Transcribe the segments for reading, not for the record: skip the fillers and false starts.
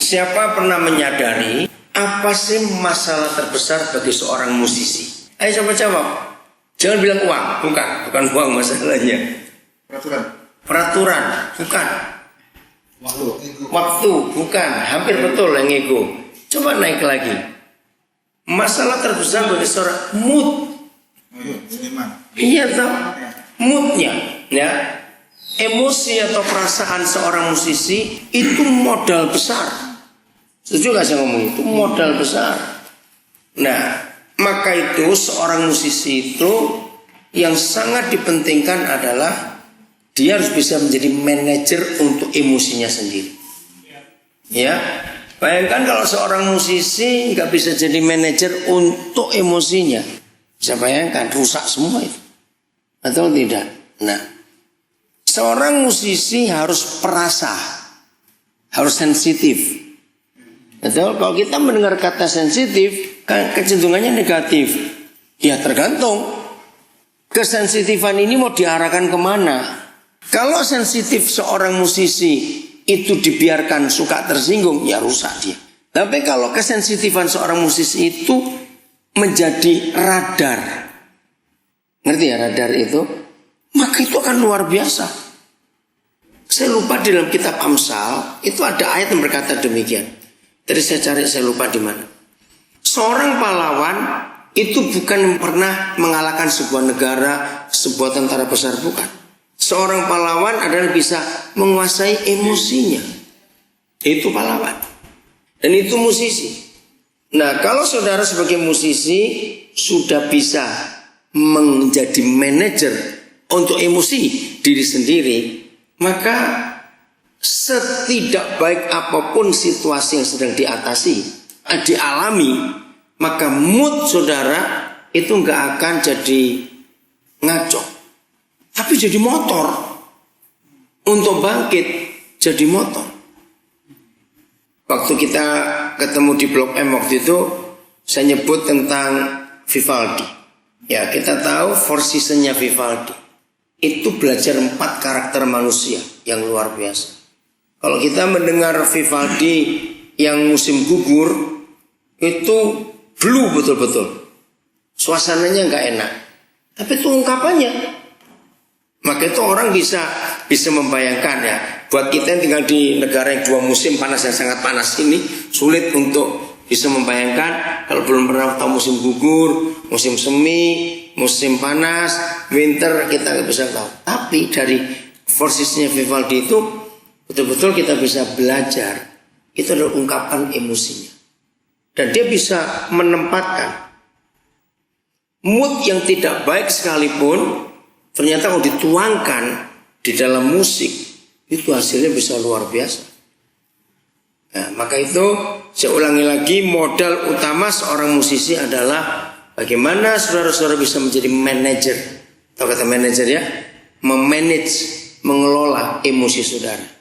Siapa pernah menyadari apa sih masalah terbesar bagi seorang musisi? Ayo coba jawab. Jangan bilang uang, bukan uang masalahnya. Peraturan, bukan. Waktu, bukan. Hampir betul yang ego. Coba naik lagi. Masalah terbesar bagi seorang mood. Iya toh, moodnya, ya. Emosi atau perasaan seorang musisi itu modal besar. Setuju gak saya ngomong itu? Modal besar. Nah, maka itu seorang musisi itu yang sangat dipentingkan adalah dia harus bisa menjadi manajer untuk emosinya sendiri. Ya, bayangkan kalau seorang musisi nggak bisa jadi manajer untuk emosinya, bisa bayangkan rusak semua itu, atau tidak? Nah, seorang musisi harus perasa, harus sensitif. Betul, kalau kita mendengar kata sensitif, kan kecenderungannya negatif. Ya tergantung kesensitifan ini mau diarahkan kemana. Kalau sensitif seorang musisi itu dibiarkan suka tersinggung, ya rusak dia. Tapi kalau kesensitifan seorang musisi itu menjadi radar, ngerti ya radar itu, maka itu akan luar biasa. Saya lupa di dalam kitab Amsal itu ada ayat yang berkata demikian. Tadi saya cari, saya lupa di mana. Seorang pahlawan itu bukan pernah mengalahkan sebuah negara, sebuah tentara besar, bukan. Seorang pahlawan adalah bisa menguasai emosinya. Itu pahlawan. Dan itu musisi. Nah, kalau saudara sebagai musisi sudah bisa menjadi manajer untuk emosi diri sendiri, maka setidak baik apapun situasi yang sedang dialami, maka mood saudara itu nggak akan jadi ngaco, tapi jadi motor untuk bangkit, jadi motor. Waktu kita ketemu di Blok M waktu itu, saya nyebut tentang Vivaldi. Ya, kita tahu Four Seasons-nya Vivaldi itu belajar 4 karakter manusia yang luar biasa. Kalau kita mendengar Vivaldi yang musim gugur, itu blue betul-betul. Suasananya nggak enak. Tapi itu ungkapannya. Maka itu orang bisa membayangkan ya. Buat kita yang tinggal di negara yang 2 musim panas yang sangat panas ini, sulit untuk bisa membayangkan. Kalau belum pernah tahu musim gugur, musim semi, musim panas, winter, kita nggak bisa tahu. Tapi dari forsisnya Vivaldi itu betul-betul kita bisa belajar. Itu adalah ungkapan emosinya. Dan dia bisa menempatkan mood yang tidak baik sekalipun, ternyata kalau dituangkan di dalam musik, itu hasilnya bisa luar biasa. Nah, maka itu saya ulangi lagi, modal utama seorang musisi adalah bagaimana saudara-saudara bisa menjadi manajer. Tahu kata manajer ya? Memanage, mengelola emosi saudara.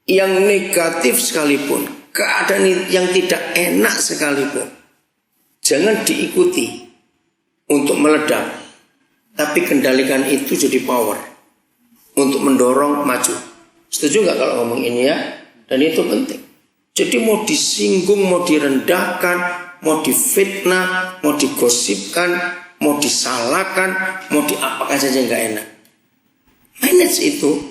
Yang negatif sekalipun, keadaan yang tidak enak sekalipun, jangan diikuti untuk meledak, tapi kendalikan itu jadi power untuk mendorong maju. Setuju nggak kalau ngomong ini ya? Dan itu penting. Jadi mau disinggung, mau direndahkan, mau difitnah, mau digosipkan, mau disalahkan, mau diapakan saja nggak enak. Manage itu.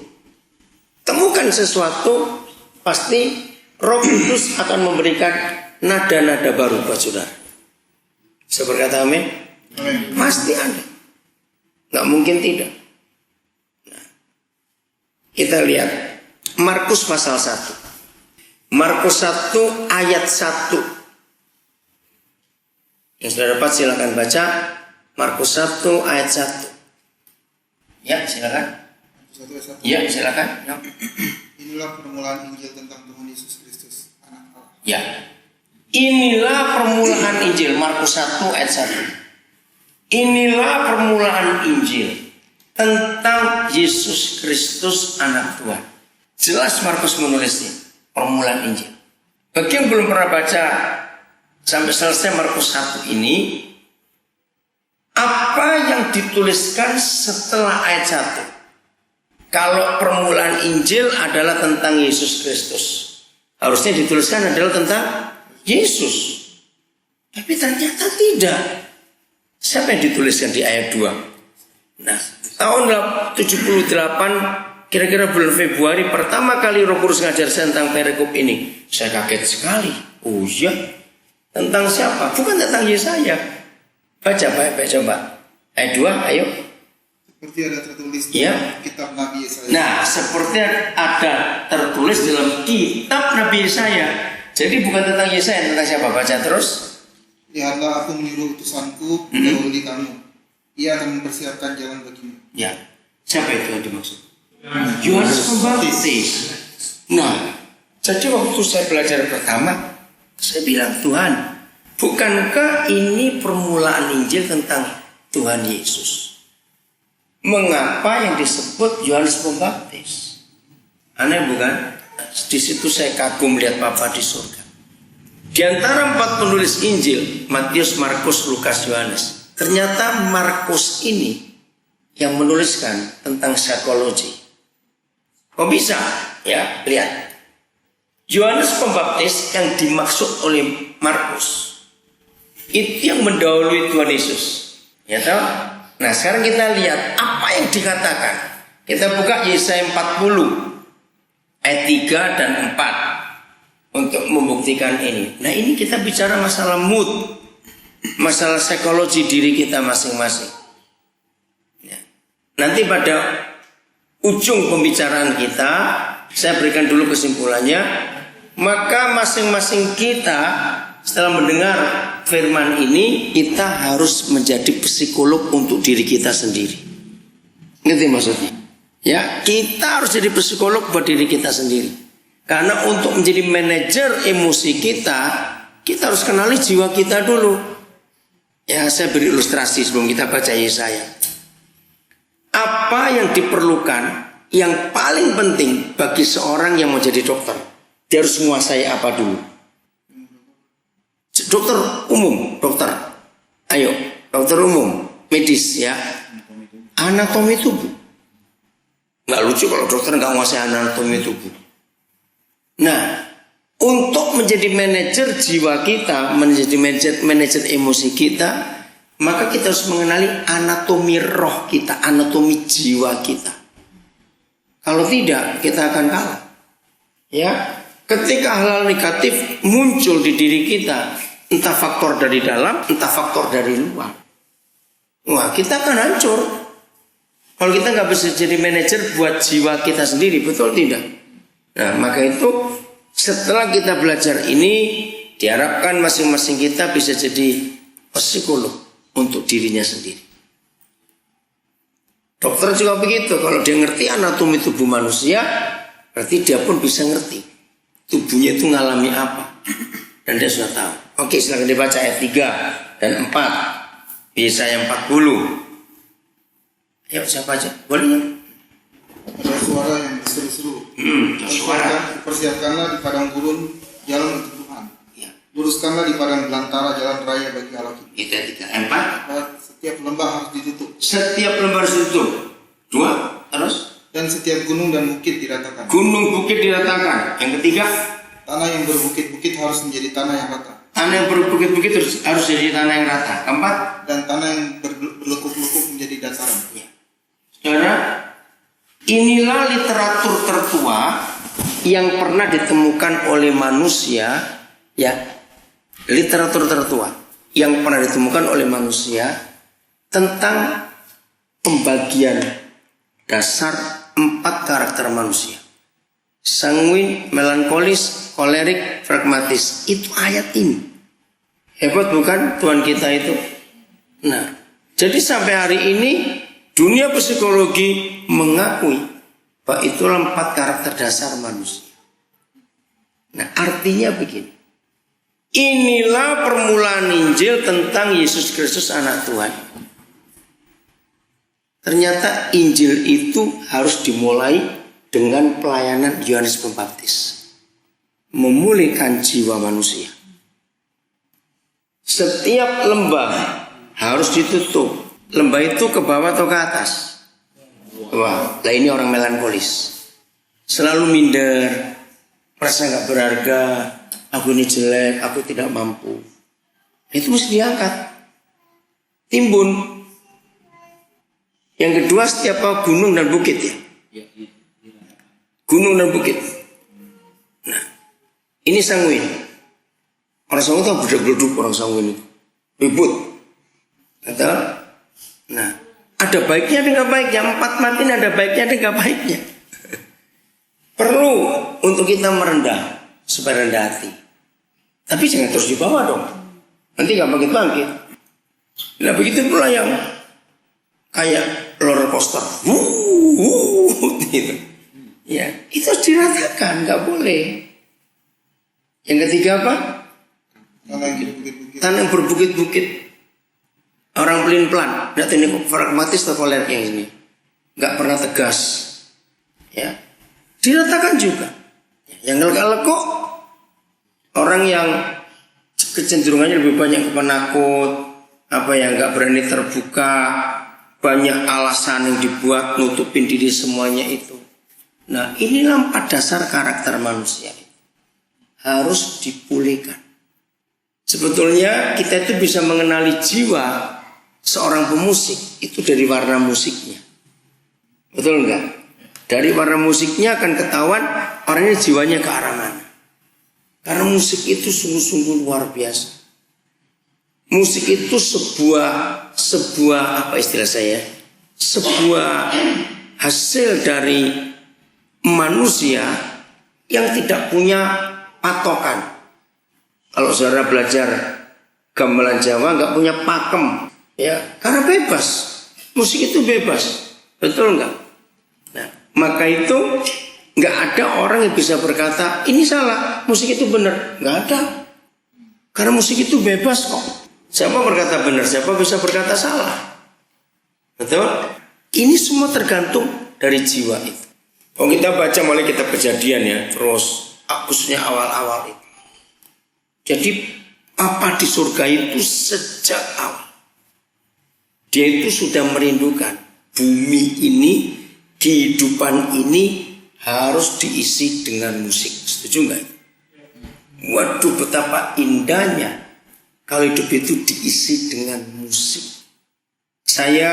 Temukan sesuatu, pasti Roh Kudus akan memberikan nada-nada baru buat saudara. Saya berkata amin? Pasti ada. Nggak mungkin tidak. Nah, kita lihat Markus pasal 1. Markus 1 ayat 1. Yang sudah dapat silakan baca Markus 1 ayat 1. Ya, silakan. Ya, silakan. Ya. Inilah permulaan Injil tentang Tuhan Yesus Kristus, Anak Allah. Ya. Inilah permulaan Injil, Markus 1 ayat 1. Inilah permulaan Injil tentang Yesus Kristus, Anak Tuhan. Jelas Markus menulisnya, permulaan Injil. Bagi yang belum pernah baca sampai selesai Markus 1 ini, apa yang dituliskan setelah ayat 1? Kalau permulaan Injil adalah tentang Yesus Kristus, Harusnya dituliskan adalah tentang Yesus. Tapi ternyata tidak. Siapa yang dituliskan di ayat 2? Nah, tahun 78, kira-kira bulan Februari, pertama kali Roh Kudus ngajar saya tentang perikop ini. Saya kaget sekali. Oh iya, tentang siapa? Bukan tentang Yesaya. Baca coba. Ayat 2, ayo. Seperti ada tertulis Ya. dalam kitab Nabi Yesaya. Nah, seperti ada tertulis dalam kitab Nabi Yesaya. Jadi bukan tentang Yesaya, tentang siapa? Baca terus. Lihatlah aku menyuruh utusanku mendahului kamu. Ia akan mempersiapkan jalan bagimu. Ya, siapa itu yang dimaksud? Yohanes Pembaptis. Nah, jadi waktu saya belajar pertama, saya bilang, Tuhan, bukankah ini permulaan Injil tentang Tuhan Yesus? Mengapa yang disebut Yohanes Pembaptis? Aneh bukan? Di situ saya kagum melihat Bapa di surga. Di antara 4 penulis Injil, Matius, Markus, Lukas, Yohanes, ternyata Markus ini yang menuliskan tentang psikologi. Kok bisa? Ya, lihat. Yohanes Pembaptis yang dimaksud oleh Markus itu yang mendahului Tuhan Yesus. Ya tahu? Nah, sekarang kita lihat apa yang dikatakan. Kita buka Yesaya 40 ayat 3 dan 4 untuk membuktikan ini. Nah, ini kita bicara masalah mood, masalah psikologi diri kita masing-masing. Ya. Nanti pada ujung pembicaraan kita, saya berikan dulu kesimpulannya. Maka masing-masing kita setelah mendengar firman ini, kita harus menjadi psikolog untuk diri kita sendiri. Ngerti maksudnya? Ya, kita harus jadi psikolog buat diri kita sendiri. Karena untuk menjadi manajer emosi kita harus kenali jiwa kita dulu. Ya, saya beri ilustrasi sebelum kita baca Yesaya. Apa yang diperlukan, yang paling penting bagi seorang yang mau jadi dokter? Dia harus menguasai apa dulu? Dokter umum, dokter. Ayo, dokter umum, medis ya. Anatomi tubuh. Nggak lucu kalau dokter nggak menguasai anatomi tubuh. Nah, untuk menjadi manajer jiwa kita, menjadi manajer emosi kita, maka kita harus mengenali anatomi roh kita, anatomi jiwa kita. Kalau tidak, kita akan kalah. Ya, ketika hal-hal negatif muncul di diri kita, entah faktor dari dalam, entah faktor dari luar, wah, kita akan hancur. Kalau kita nggak bisa jadi manajer buat jiwa kita sendiri, betul tidak? Nah, maka itu setelah kita belajar ini, diharapkan masing-masing kita bisa jadi psikolog untuk dirinya sendiri. Dokter juga begitu, kalau dia ngerti anatomi tubuh manusia, berarti dia pun bisa ngerti tubuhnya itu ngalami apa, dan dia sudah tahu. Oke, silakan dibaca ayat 3 dan 4 Yesaya 40. Ayo, siapa aja? Boleh ya? Ada suara yang berseru-seru. Suara. Persiapkanlah di padang gurun jalan untuk Tuhan. Ya. Luruskanlah di padang belantara jalan raya bagi Allah kita. Itu ayat 3. 4. Setiap lembah harus ditutup. Setiap lembah harus ditutup. 2. Terus? Dan setiap gunung dan bukit diratakan. Gunung bukit diratakan. Yang ketiga, Tanah yang berbukit-bukit harus menjadi tanah yang rata. tanah yang berbukit-bukit harus jadi tanah yang rata. Keempat, Dan tanah yang berlekuk-lekuk menjadi dataran. ya. Saudara, inilah literatur tertua yang pernah ditemukan oleh manusia, ya. Literatur tertua yang pernah ditemukan oleh manusia tentang pembagian dasar 4 karakter manusia. Sanguin, melankolis, kolerik, pragmatis. Itu ayat ini. Hebat bukan Tuhan kita itu? Nah, jadi sampai hari ini dunia psikologi mengakui bahwa itulah 4 karakter dasar manusia. Nah, artinya begini. Inilah permulaan Injil tentang Yesus Kristus anak Tuhan. Ternyata Injil itu harus dimulai dengan pelayanan Yohanes Pembaptis. Memulihkan jiwa manusia. Setiap lembah harus ditutup. Lembah itu ke bawah atau ke atas? Wah, lah ini orang melankolis. Selalu minder, merasa nggak berharga, aku ini jelek, aku tidak mampu. Itu mesti diangkat, timbun. Yang kedua, setiap gunung dan bukit ya. Gunung dan bukit. Nah, ini sanguin. Orang sanguin itu berdebar-debar, orang sanguin itu ribut. Atau, nah, ada baiknya ada nggak baiknya. 4 mati ada baiknya ada nggak baiknya. Perlu untuk kita merendah supaya rendah hati. Tapi jangan terus dibawa dong. Nanti nggak bangkit-bangkit. Nah begitu pula yang kayak roller coaster, gitu. Ya, itu harus diratakan, nggak boleh. Yang ketiga apa? Tanah yang berbukit-bukit. Orang pelin-pelan, lihat ini pragmatis atau koler yang ini, nggak pernah tegas. Ya, diratakan juga. Yang lekuk, orang yang kecenderungannya lebih banyak ke penakut, apa yang nggak berani terbuka, banyak alasan yang dibuat nutupin diri semuanya itu. Nah, inilah 4 dasar karakter manusia harus dipulihkan. Sebetulnya kita itu bisa mengenali jiwa seorang pemusik itu dari warna musiknya. Betul enggak? Dari warna musiknya akan ketahuan orangnya jiwanya ke arah mana. Karena musik itu sungguh-sungguh luar biasa. Musik itu sebuah apa istilah saya? Sebuah hasil dari manusia yang tidak punya patokan. Kalau saudara belajar gamelan Jawa nggak punya pakem, ya karena bebas. Musik itu bebas, betul nggak? Nah, maka itu nggak ada orang yang bisa berkata ini salah, musik itu benar, nggak ada. Karena musik itu bebas kok. Siapa berkata benar, siapa bisa berkata salah, betul? Ini semua tergantung dari jiwa itu. Kalau kita baca mulai kitab Kejadian ya, terus khususnya awal-awal itu. Jadi apa di surga itu sejak awal dia itu sudah merindukan bumi ini, kehidupan ini harus diisi dengan musik. Setuju nggak? Waduh betapa indahnya kalau hidup itu diisi dengan musik. Saya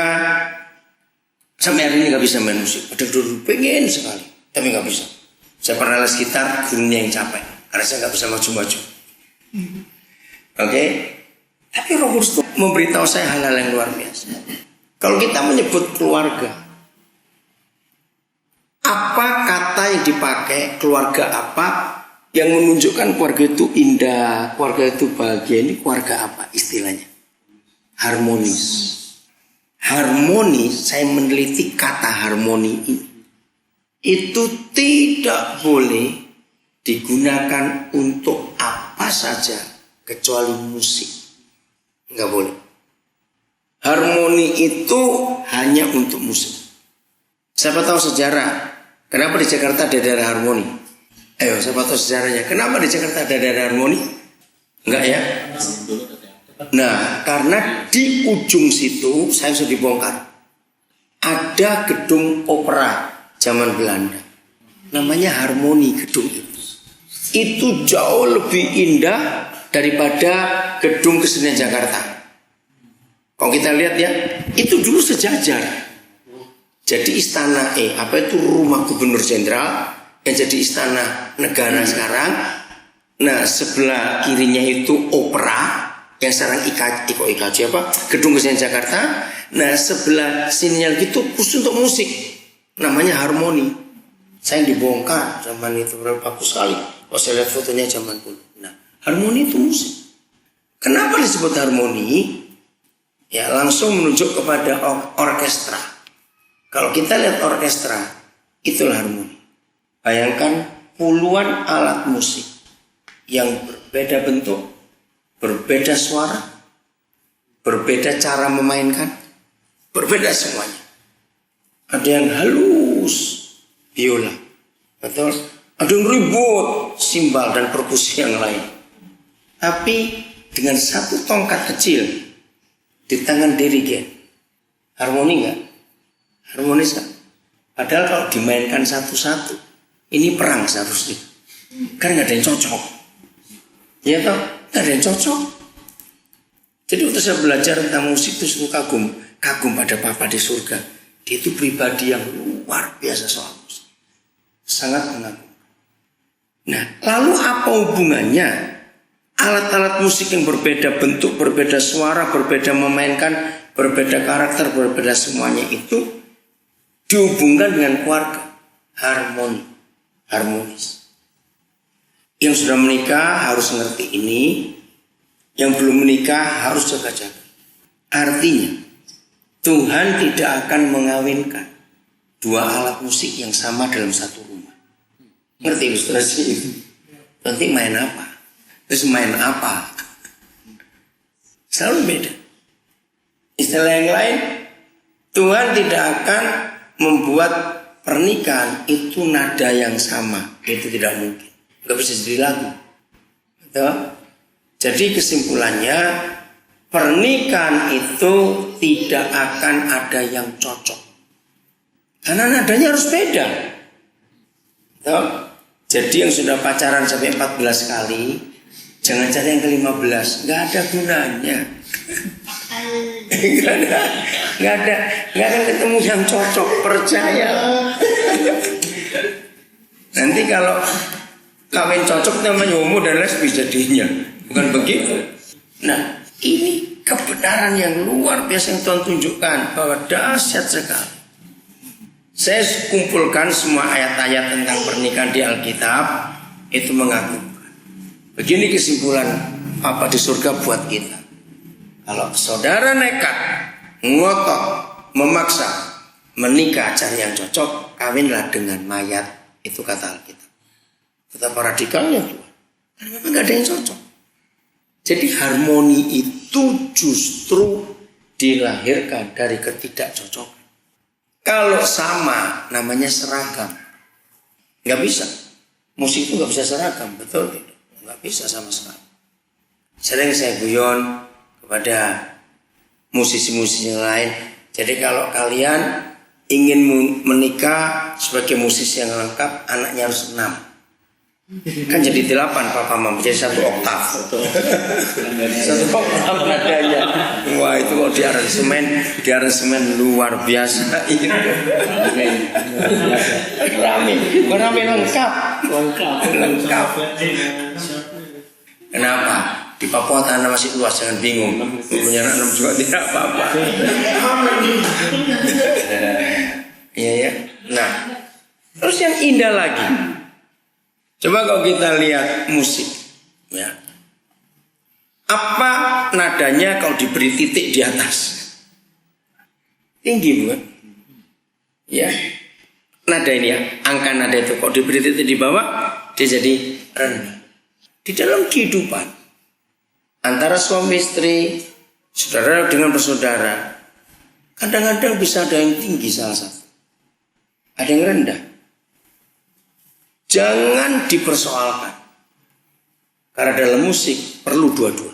sampai hari ini nggak bisa main musik. Padahal dulu pengen sekali, tapi nggak bisa. Saya pernah les gitar, gurunya yang capek karena saya nggak bisa maju-maju. Oke, tapi Roh Kudus itu memberitahu saya hal-hal yang luar biasa. Kalau kita menyebut keluarga, apa kata yang dipakai, keluarga apa yang menunjukkan keluarga itu indah, keluarga itu bahagia? Ini keluarga apa istilahnya? Harmonis. Harmoni, saya meneliti kata harmoni ini, itu tidak boleh digunakan untuk apa saja kecuali musik. Enggak boleh. Harmoni itu hanya untuk musik. Siapa tahu sejarah kenapa di Jakarta ada daerah harmoni? Ayo, siapa tahu sejarahnya kenapa di Jakarta ada daerah harmoni? Enggak ya? Nah, karena di ujung situ saya sudah dibongkar. Ada gedung opera zaman Belanda. Namanya Harmoni gedung itu. Itu jauh lebih indah daripada gedung kesenian Jakarta. Kalau kita lihat ya, itu dulu sejajar. Jadi istana apa itu rumah gubernur jenderal yang jadi istana negara sekarang. Nah, sebelah kirinya itu opera yang sekarang IKJ apa? Gedung kesenian Jakarta. Nah, sebelah sininya gitu khusus untuk musik. Namanya Harmoni. Saya dibongkar zaman itu bagus sekali. Kalau saya lihat fotonya zaman dulu. Nah, harmoni itu musik. Kenapa disebut harmoni? Ya langsung menunjuk kepada orkestra. Kalau kita lihat orkestra, itulah harmoni. Bayangkan puluhan alat musik yang berbeda bentuk, berbeda suara, berbeda cara memainkan, berbeda semuanya. Ada yang halus, biola, betul? Ada yang ribut, simbal dan perkusi yang lain. Tapi dengan satu tongkat kecil di tangan dirigen, harmoni nggak? Harmonis nggak? Padahal kalau dimainkan satu-satu, ini perang seharusnya. Karena nggak ada yang cocok. Ya toh, nggak ada yang cocok. Jadi waktu saya belajar tentang musik itu kagum pada Papa di surga. Dia itu pribadi yang luar biasa soal musik. Sangat mengagumkan. Nah, lalu apa hubungannya alat-alat musik yang berbeda bentuk, berbeda suara, berbeda memainkan, berbeda karakter, berbeda semuanya itu dihubungkan dengan keluarga? Harmonis. Yang sudah menikah harus ngerti ini, yang belum menikah harus jaga-jaga. Artinya, Tuhan tidak akan mengawinkan dua alat musik yang sama dalam satu rumah. Ngerti ilustrasi itu? Nanti main apa? Terus main apa? Selalu beda. Istilah yang lain, Tuhan tidak akan membuat pernikahan itu nada yang sama. Itu tidak mungkin. Gak bisa jadi lagu. Betul? Jadi kesimpulannya, pernikahan itu tidak akan ada yang cocok. Karena nadanya harus beda. Betul? Jadi yang sudah pacaran sampai 14 kali, jangan cari yang ke-15. Gak ada gunanya. Gak akan ketemu yang cocok, percaya. Nanti kalau kawin cocok namanya homo dan lesbi jadinya. Bukan begitu. Nah, ini kebenaran yang luar biasa yang Tuhan tunjukkan bahwa dahsyat sekali. Saya kumpulkan semua ayat-ayat tentang pernikahan di Alkitab, itu mengagumkan. Begini kesimpulan Papa di surga buat kita. Kalau saudara nekat, ngotot, memaksa menikah cari yang cocok, kawinlah dengan mayat. Itu kata Alkitab. Betapa radikalnya Tuhan. Karena memang gak ada yang cocok. Jadi harmoni itu justru dilahirkan dari ketidakcocokan. Kalau sama namanya seragam. Gak bisa. Musik itu gak bisa seragam. Betul tidak? Gak bisa sama sekali. Sering saya guyon kepada musisi-musisi yang lain. Jadi kalau kalian ingin menikah sebagai musisi yang lengkap, anaknya harus 6. Kan jadi 8 Papa Mama, jadi 1 oktav. 1 oktav nadanya. Wah, itu kalau di aransemen luar biasa. Rame lengkap. Kenapa? Di Papua tanah masih luas, jangan bingung. Punya anak 6 juga tidak apa-apa. Iya ya. Nah, terus yang indah lagi. Coba kalau kita lihat musik, ya. Apa nadanya kalau diberi titik di atas? Tinggi bukan? Ya. Nada ini ya, angka nada itu kalau diberi titik di bawah, dia jadi rendah. Di dalam kehidupan antara suami istri, saudara dengan bersaudara, kadang-kadang bisa ada yang tinggi salah satu, ada yang rendah. Jangan dipersoalkan. Karena dalam musik perlu dua-dua.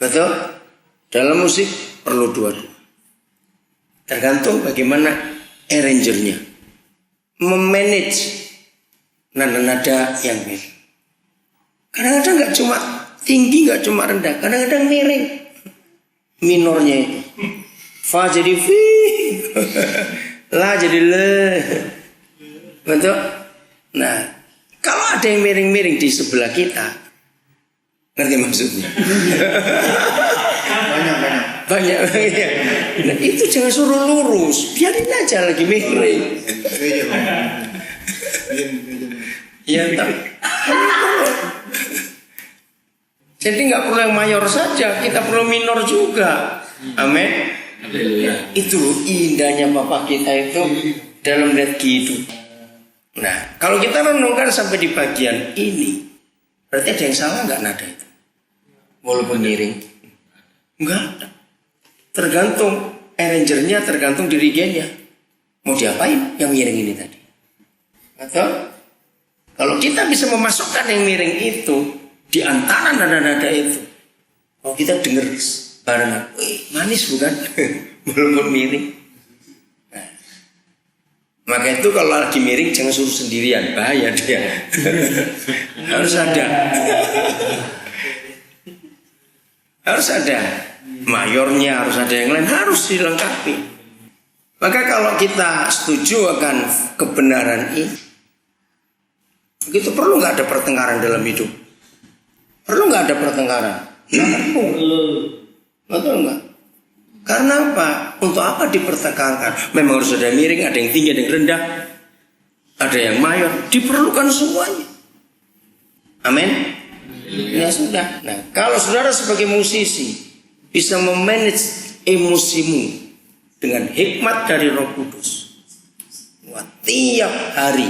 Betul? Dalam musik perlu dua-dua. Tergantung bagaimana arrangernya memanage nada-nada yang miring. Kadang-kadang gak cuma tinggi, gak cuma rendah. Kadang-kadang miring. Minornya itu. Fa jadi fi. La jadi le. Betul? Nah, kalau ada yang miring-miring di sebelah kita, ngerti maksudnya? Banyak. Nah, itu jangan suruh lurus, biarin aja lagi miring. Ya, jadi nggak perlu yang mayor saja, kita perlu minor juga. Amin. Itu indahnya Bapak kita itu dalam lihat kehidupan. Nah, kalau kita renungkan sampai di bagian ini, berarti ada yang salah nggak nada itu? Walaupun miring, enggak ada. Tergantung arrangernya, tergantung dirigennya. Mau diapain yang miring ini tadi? Atau kalau kita bisa memasukkan yang miring itu di antara nada-nada itu, kalau kita dengar barengan, manis bukan? Walaupun miring. Maka itu kalau lagi miring jangan suruh sendirian, bahaya dia. Harus ada. Harus ada mayornya, harus ada yang lain, harus dilengkapi. Maka kalau kita setuju akan kebenaran ini, itu perlu nggak ada pertengkaran dalam hidup? Perlu nggak ada pertengkaran? Betul nggak? Karena apa? Untuk apa dipertengkarkan? Memang harus ada miring, ada yang tinggi, ada yang rendah, ada yang mayor. Diperlukan semuanya. Amin. Ya sudah. Nah, kalau saudara sebagai musisi bisa memanage emosimu dengan hikmat dari Roh Kudus, tiap hari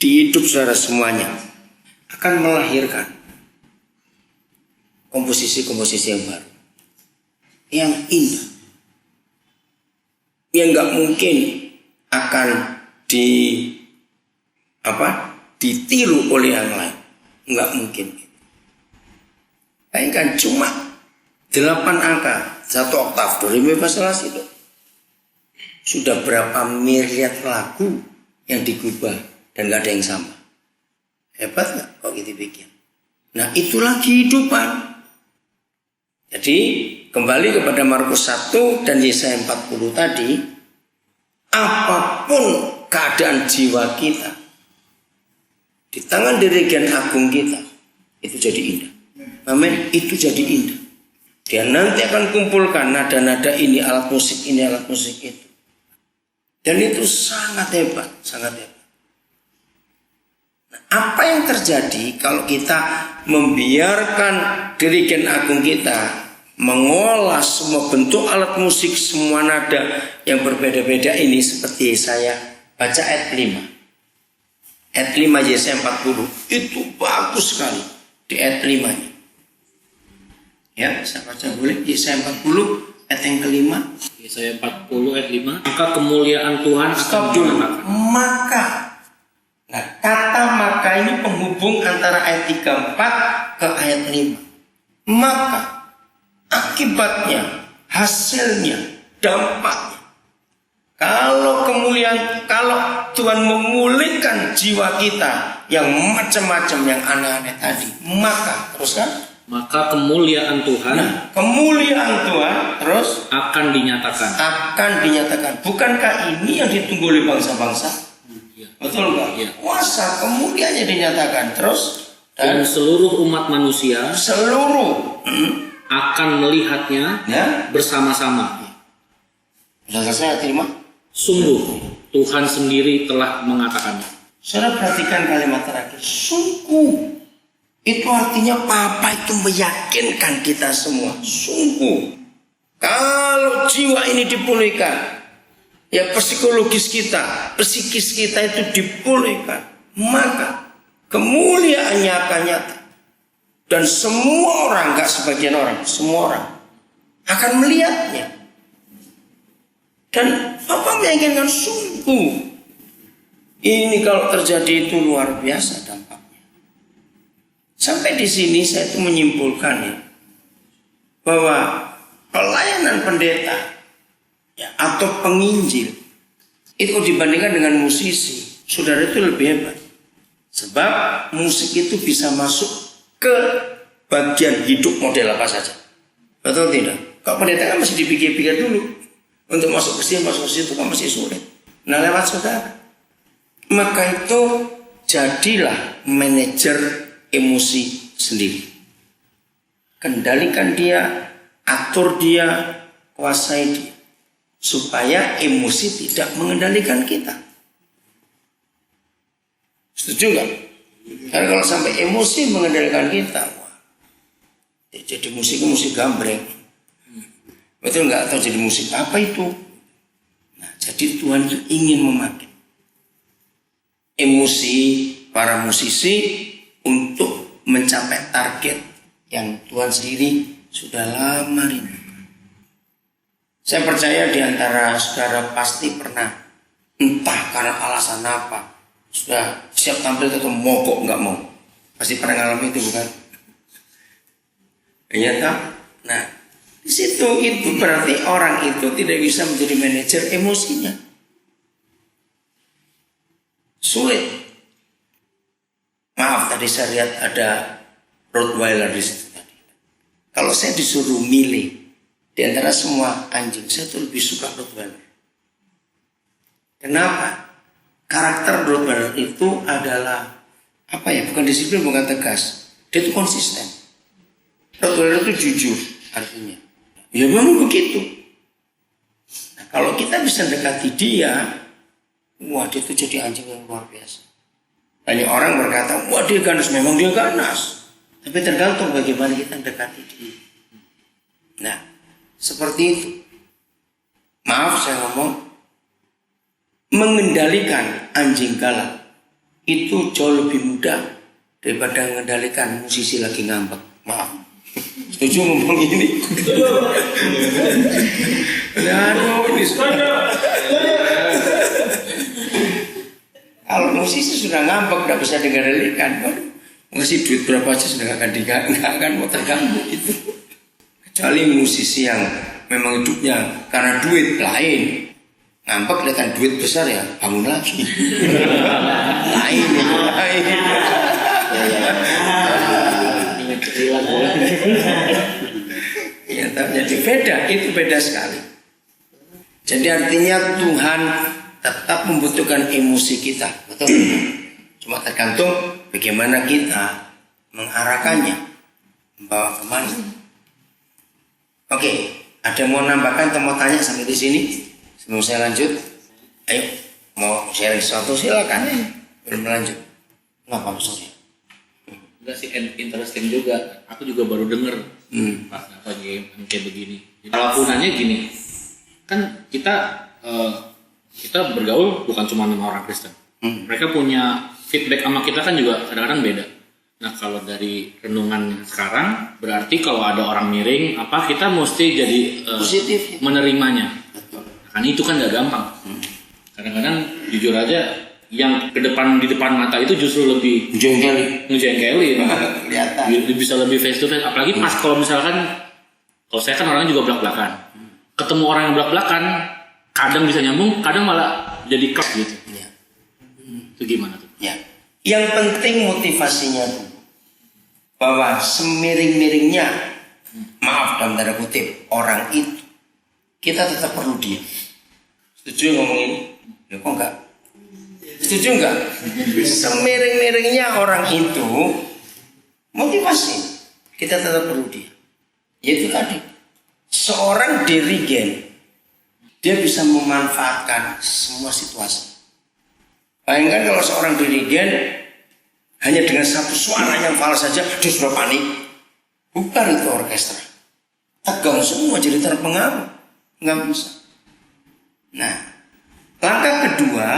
di hidup saudara semuanya akan melahirkan komposisi-komposisi yang baru, yang indah, yang nggak mungkin akan ditiru oleh yang lain, nggak mungkin. Bayangkan cuma 8 angka, 1 oktav, do re mi fa sol la si do. Sudah berapa miliar lagu yang digubah dan nggak ada yang sama. Hebat nggak kalau gitu pikir? Nah itulah kehidupan. Jadi kembali kepada Markus 1 dan Yesaya 40 tadi, apapun keadaan jiwa kita di tangan dirigen agung kita, itu jadi indah. Amin, itu jadi indah. Dia nanti akan kumpulkan nada-nada ini, alat musik ini, alat musik itu. Dan itu sangat hebat, sangat hebat. Nah, apa yang terjadi kalau kita membiarkan dirigen agung kita mengolah semua bentuk alat musik, semua nada yang berbeda-beda ini, seperti saya baca ayat 5. Ayat 5 Yesaya 40 itu bagus sekali di ayat 5-nya. Ya, saya baca boleh Yesaya 40 ayat yang kelima. Yesaya 40 ayat 5. Maka kemuliaan Tuhan akan dulu. Maka. Nah, kata maka ini penghubung antara ayat 34 ke ayat 5. Maka akibatnya, hasilnya, dampaknya, kalau Tuhan memulihkan jiwa kita yang macam-macam, yang aneh-aneh tadi, maka teruskan. Maka kemuliaan Tuhan, kemuliaan Tuhan terus akan dinyatakan. Akan dinyatakan. Bukankah ini yang ditunggu oleh bangsa-bangsa? Ya. Betul nggak? Ya. Kuasa kemuliaannya dinyatakan terus. Dan seluruh umat manusia akan melihatnya bersama-sama. Sudah selesai terima? Sungguh Tuhan sendiri telah mengatakannya. Saudara perhatikan kalimat terakhir. Sungguh. Itu artinya Papa itu meyakinkan kita semua. Sungguh. Kalau jiwa ini dipulihkan, ya psikologis kita, psikis kita itu dipulihkan, maka kemuliaannya akan nyata. Dan semua orang, gak sebagian orang, semua orang akan melihatnya. Dan Papa meyakinkan sungguh. Ini kalau terjadi itu luar biasa dampaknya. Sampai di sini saya itu menyimpulkan ya, bahwa pelayanan pendeta ya, atau penginjil itu dibandingkan dengan musisi, saudara itu lebih hebat. Sebab musik itu bisa masuk ke bagian hidup model apa saja. Betul tidak? Kalau pendeta kan masih dipikir-pikir dulu. Untuk masuk ke sini, masuk ke situ kan masih sulit. Nah lewat saudara. Maka itu jadilah manajer emosi sendiri. Kendalikan dia, atur dia, kuasai dia. Supaya emosi tidak mengendalikan kita. Setuju nggak? Karena kalau sampai emosi mengendalikan kita, wah, jadi musiknya musik gambreng. Betul nggak? Atau jadi musik apa itu? Nah, jadi Tuhan ingin memakai emosi para musisi untuk mencapai target yang Tuhan sendiri sudah lama rindukan. Saya percaya di antara saudara pasti pernah, entah karena alasan apa, sudah siap tampil atau mogok nggak mau. Pasti pernah ngalami itu bukan? Iya tak? Nah, di situ itu berarti orang itu tidak bisa menjadi manajer emosinya. Sulit. Maaf, tadi saya lihat ada Rottweiler di situ tadi. Kalau saya disuruh milih di antara semua anjing, saya tuh lebih suka Rottweiler. Kenapa? Karakter Rottweiler itu adalah bukan disiplin, bukan tegas. Dia itu konsisten. Rottweiler itu jujur artinya. Ya memang begitu. Nah, kalau kita bisa dekati dia, wah dia itu jadi anjing yang luar biasa. Banyak orang berkata, wah dia ganas, memang dia ganas. Tapi tergantung bagaimana kita dekati dia. Nah, seperti itu. Maaf saya ngomong, mengendalikan anjing galak itu jauh lebih mudah daripada mengendalikan musisi lagi ngambek. Maaf. Setuju ngomong ini? Aduh, ini kalau musisi sudah ngambek, tidak bisa dikendalikan. Ngasih duit berapa aja sudah nggak akan mau terganggu itu. Kecuali musisi yang memang hidupnya karena duit lain. Ngambek kelihatan duit besar ya, bangun lagi. lain. Ya, jadi beda, itu beda sekali. Jadi artinya Tuhan tetap membutuhkan emosi kita, betul? Cuma tergantung bagaimana kita mengarahkannya, membawa kemana. Oke, ada yang mau nambahkan atau mau tanya sampai di sini? Sebelum saya lanjut, ayo mau sharing sesuatu silakan. Belum lanjut, nggak apa-apa saja. Enggak sih, interesting juga. Aku juga baru denger pas game kayak begini. Kalau gunanya gini, kan kita bergaul bukan cuma sama orang Kristen. Mereka punya feedback sama kita kan juga kadang-kadang beda. Nah kalau dari renungan sekarang berarti kalau ada orang miring kita mesti jadi positif menerimanya. Kan itu kan gak gampang. Kadang-kadang jujur aja yang di depan mata itu justru lebih ngejengkelin. Kelihatan. Bisa lebih face to face. Apalagi pas kalau misalkan, kalau saya kan orangnya juga belak-belakan. Ketemu orang yang belak-belakan, kadang bisa nyambung, kadang malah jadi klop gitu. Ya. Itu gimana tuh? Ya. Yang penting motivasinya tuh bahwa semiring-miringnya, maaf dalam tanda kutip, orang itu kita tetap perlu dia. Setuju ngomong ini? Ya kok enggak? Setuju enggak? Semiring-miringnya orang itu motivasi, kita tetap perlu dia. Yaitu tadi, seorang dirigen dia bisa memanfaatkan semua situasi. Bayangkan kalau seorang dirigen hanya dengan satu suara yang fals saja dia sudah panik. Bukan itu orkestra. Tegang semua jadi terpengaruh. Enggak bisa. Nah, langkah kedua,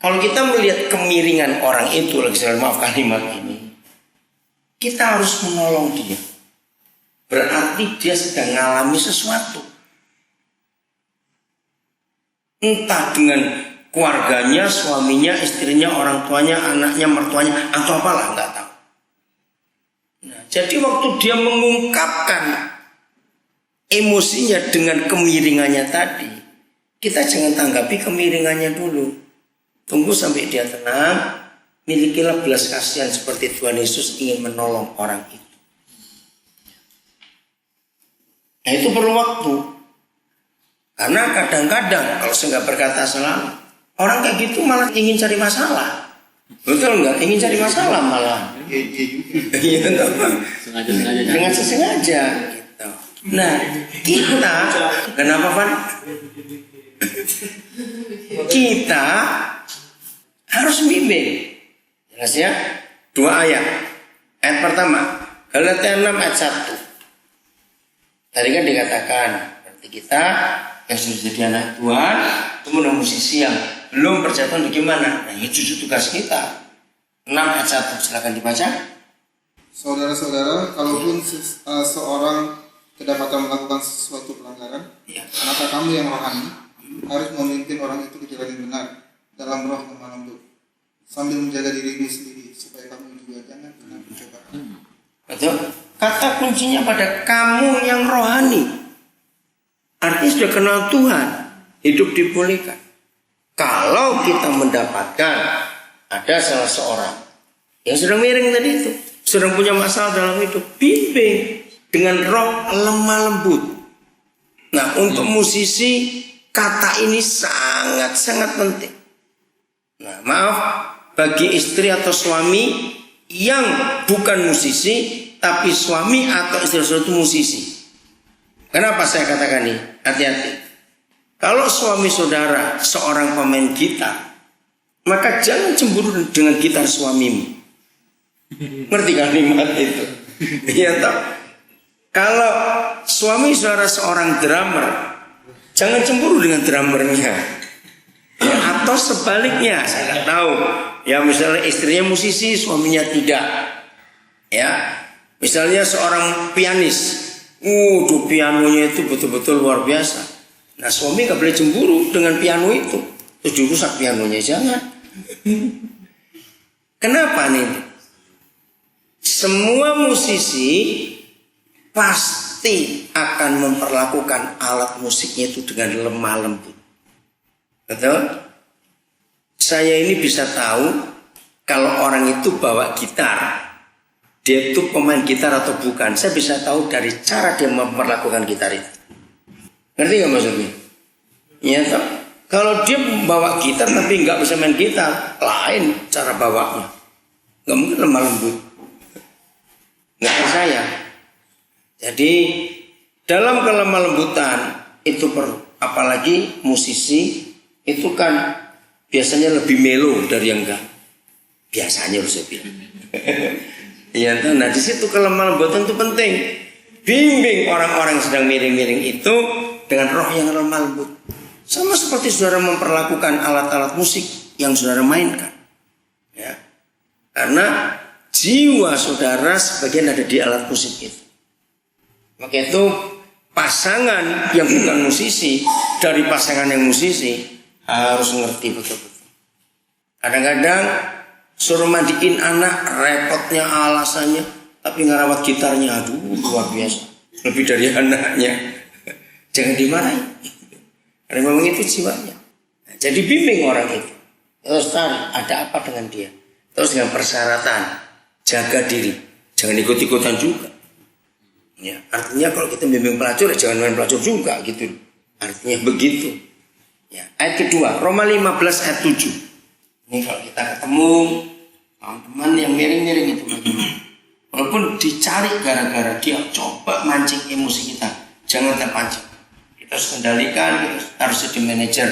kalau kita melihat kemiringan orang itu, maaf kalimat ini, kita harus menolong dia. Berarti dia sedang mengalami sesuatu. Entah dengan keluarganya, suaminya, istrinya, orang tuanya, anaknya, mertuanya, atau apalah, nggak tahu. Nah, jadi waktu dia mengungkapkan emosinya dengan kemiringannya tadi, kita jangan tanggapi kemiringannya dulu. Tunggu sampai dia tenang, milikilah belas kasihan seperti Tuhan Yesus ingin menolong orang itu. Nah itu perlu waktu. Karena kadang-kadang kalau saya nggak berkata salah, orang kayak gitu malah ingin cari masalah. Betul nggak? Ingin cari masalah malah. Iya Sengaja. Dengan sesengaja. Gitu. Nah kita, kenapa Van? Kita harus bimbing. Jelas ya? 2 ayat. Ayat pertama, Galatia 6 ayat 1. Tadi kan dikatakan, berarti kita yang sudah jadi anak Tuhan, kemudian musisi yang belum percaya Tuhan bagaimana? Nah, itu tugas kita. 6 ayat 1, silakan dibaca. Saudara-saudara, kalaupun seorang kedapatan melakukan sesuatu pelanggaran, Ya. maka kamu yang rohani harus memimpin orang itu ke jalan yang benar dalam roh lemah lembut, sambil menjaga dirimu sendiri supaya kamu juga jangan kena pencobaan. Betul? Kata kuncinya pada kamu yang rohani. Artinya sudah kenal Tuhan, hidup dipulihkan. Kalau kita mendapatkan ada salah seorang yang sedang miring tadi itu, sedang punya masalah dalam hidup, bimbing dengan roh lemah lembut. Nah, untuk musisi kata ini sangat-sangat penting. Nah, maaf bagi istri atau suami yang bukan musisi, tapi suami atau istri itu musisi. Kenapa saya katakan ini? Hati-hati. Kalau suami saudara seorang pemain gitar, maka jangan cemburu dengan gitar suamimu. Ngerti kalimat itu? Iya toh? Kalau suami saudara seorang drummer, jangan cemburu dengan drummernya. Ya, atau sebaliknya, saya nggak tahu. Ya, misalnya istrinya musisi, suaminya tidak. Ya, misalnya seorang pianis, pianonya itu betul-betul luar biasa. Nah, suami nggak boleh cemburu dengan piano itu. Terus rusak pianonya, jangan. Kenapa nih? Semua musisi pasti akan memperlakukan alat musiknya itu dengan lemah lembut. Betul? Saya ini bisa tahu kalau orang itu bawa gitar, dia itu pemain gitar atau bukan. Saya bisa tahu dari cara dia memperlakukan gitar itu. Ngerti gak maksudnya? Iya toh? Kalau dia bawa gitar tapi nggak bisa main gitar, lain cara bawanya. Nggak mungkin lemah lembut. Nggak percaya. Jadi dalam kelemah lembutan itu perlu. Apalagi musisi itu kan biasanya lebih melo dari yang enggak. Biasanya harus saya bilang. Iya toh? Nah di situ kelemah lembutan itu penting. Bimbing orang-orang yang sedang miring-miring itu dengan roh yang lemah lembut. Sama seperti saudara memperlakukan alat-alat musik yang saudara mainkan. Ya. Karena jiwa saudara sebagian ada di alat musik itu. Maka itu pasangan yang bukan musisi dari pasangan yang musisi harus ngerti betul-betul. Kadang-kadang suruh mandiin anak, repotnya alasannya, tapi ngerawat gitarnya, aduh luar biasa. Lebih dari anaknya. Jangan dimarahin. Karena memang itu jiwanya. Nah, jadi bimbing orang itu. Terus ada apa dengan dia? Terus dengan persyaratan jaga diri, jangan ikut-ikutan juga. Ya, artinya kalau kita bimbing pelacur, jangan main pelacur juga gitu. Artinya begitu. Ya, ayat kedua, Roma 15 ayat 7. Ini kalau kita ketemu teman-teman yang miring-miring itu, walaupun dicari gara-gara dia coba mancing emosi kita, jangan terpancing. Kita harus kendalikan, kita harus jadi manajer